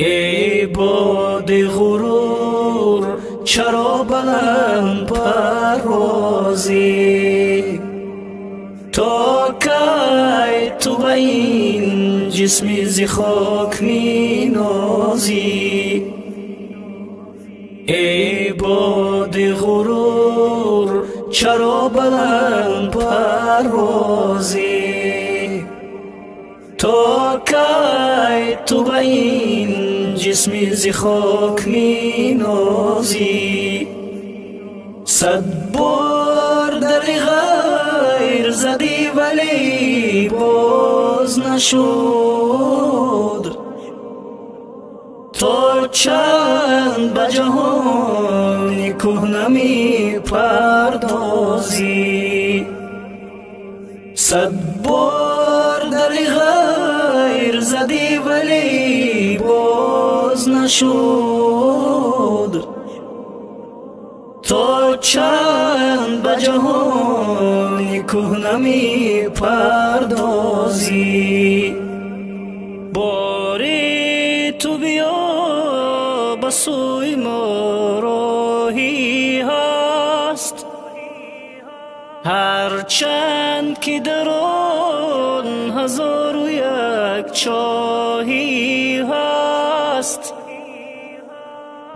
ای باد غرور چرا بلند پروازی؟ تا کی تو به این جسمی ز خاک می نازی؟ ای باد غرور چرا بلند پروازی؟ تا کی تو به این جسمی ز خاک می نازی؟ 100 بار در غیر زدی ولی باز نشد. تا چند به جهان کهنه می پردازی؟ 100 بار در غیر زدی ولی باز نشد. تا چند به جهان کهنه می پردازی؟ باری تو بیا به سوی ما راهی هست، هر چند که در آن 1001 چاهی هست.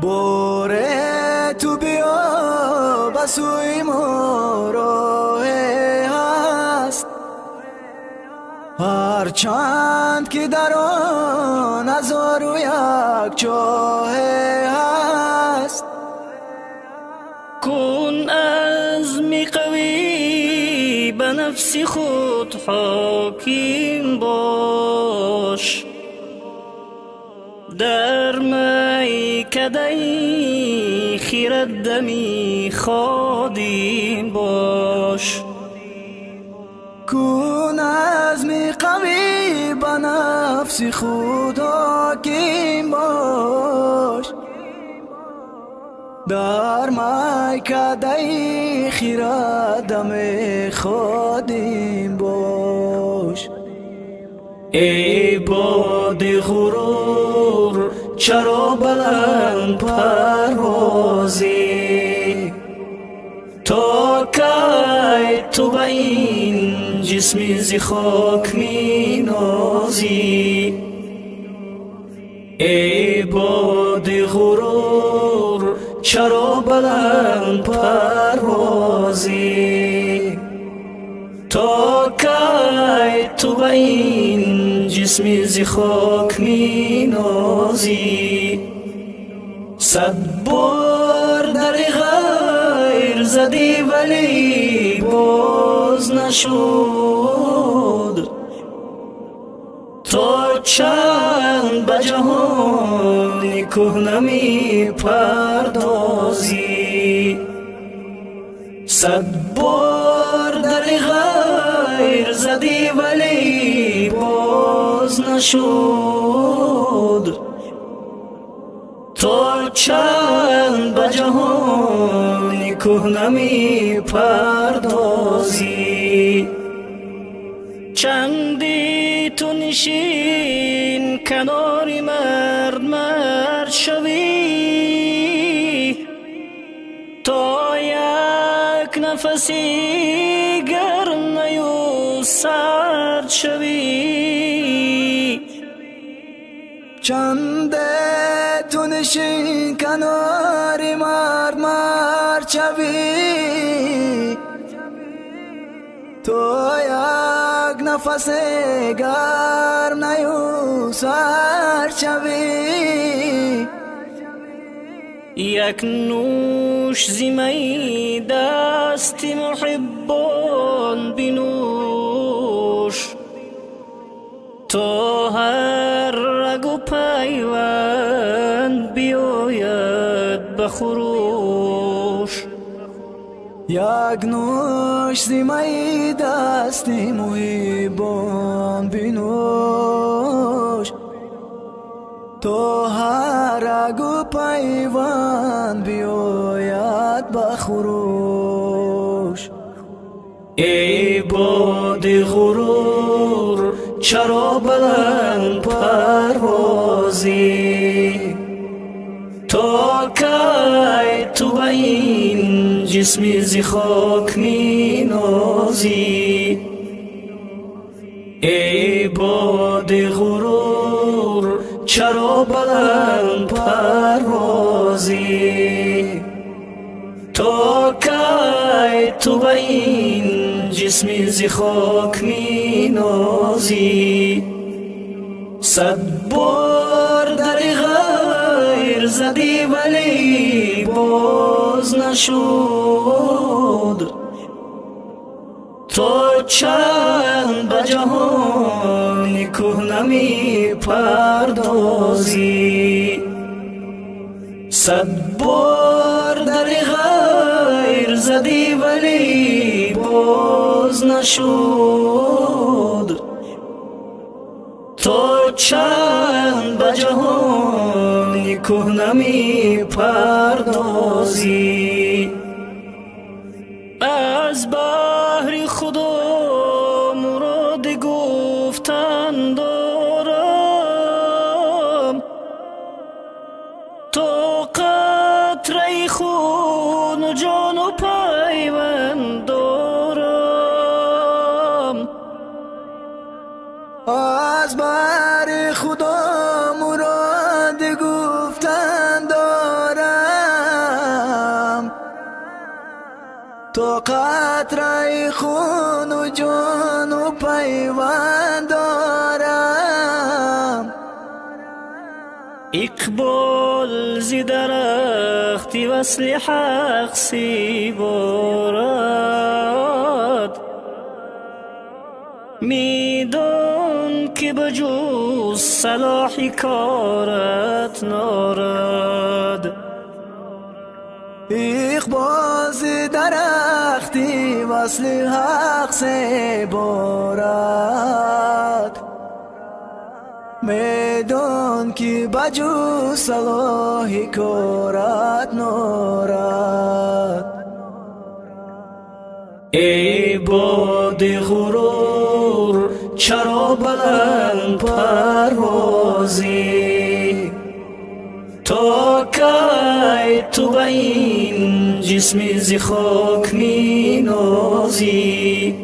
باره تو بیا به سوی ما راهی هست، هر چند که در آن 1001 چاهی هست. کن عزم قوی به نفس خود حاکم باش، در میکده خیرت دمی خادم باش. کن عزم قوی به نفس خود حاکم باش، در میکده خیرت دمی خادم باش. ای باد غرور چرا بلند پروازی؟ تا کی تو به این جسمی ز خاک می نازی؟ ای باد غرور چرا بلند پروازی؟ تا کی تو به این جسمی ز خاک می نازی؟ 100 بار در غیر زدی ولی باز نشد. تا چند به جهان کهنه می پردازی؟ 100 بار در غیر زدی ولی باز نشد. تا چند به جهان کهنه می پردازی؟ چندی تو نشین کنار مرد شوی، تا یک نفسی گرم نیو سرد شوی. چنده تو نشین کنار مرد شوی، تو یک نفس گرم نیو سرد شوی. یک نوش زمی دست محبان بنوش، تا هر رگ و پیوند بیاید به خروش. یک نوش زمی دست محبان بنوش، تا هر رگ و پیوند بیاید به خروش. ای باد غرور چرا بلند پروازی؟ تو به این جسم ز خاک می نازی. ای باد غرور چرا بلند پروازی؟ تا کی تو به این جسم ز خاک می نازی؟ 100 بار در غیر زدی ولی باز نشد. تا چند به جهان کهنه می پردازی؟ 100 بار در غیر زدی ولی باز نشد. تا چند به جهان کهنه می پردازی؟ از بحر خدا مراد گفتن دارم، تا قطره خون و جان و پیوند دارم. از بر خدا مراد گفتن دارم، تو قطره خون و جان و پیوند دارم. اقبال ز درختی وصل حق سی بارد، میدان که بجوز صلاح کارت نارد. اقبال ز درختی وصل حق سی بارد، میدان که بجو صلاح کارت نارد. ای باد غرور چرا بلند پروازی؟ تا کی تو به این جسم ز خاک می نازی؟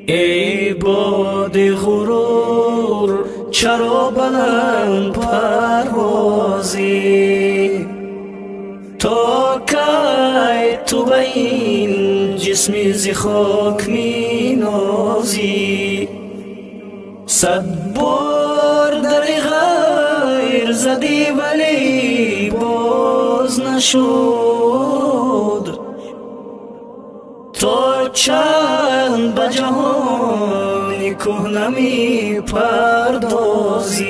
ای باد غرور چرا بلند پروازی؟ تا کی تو به این جسم ز خاک می نازی؟ 100 بار در غیر زدی ولی باز نشد. تا چند به جهان کهنه می پردازی؟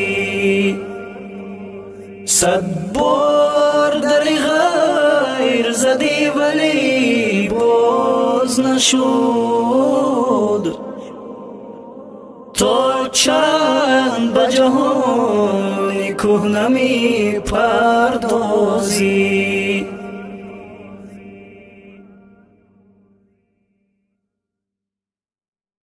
100 بار در غیر زدی ولی باز نشد. تا چند به جهان کهنه می پردازی؟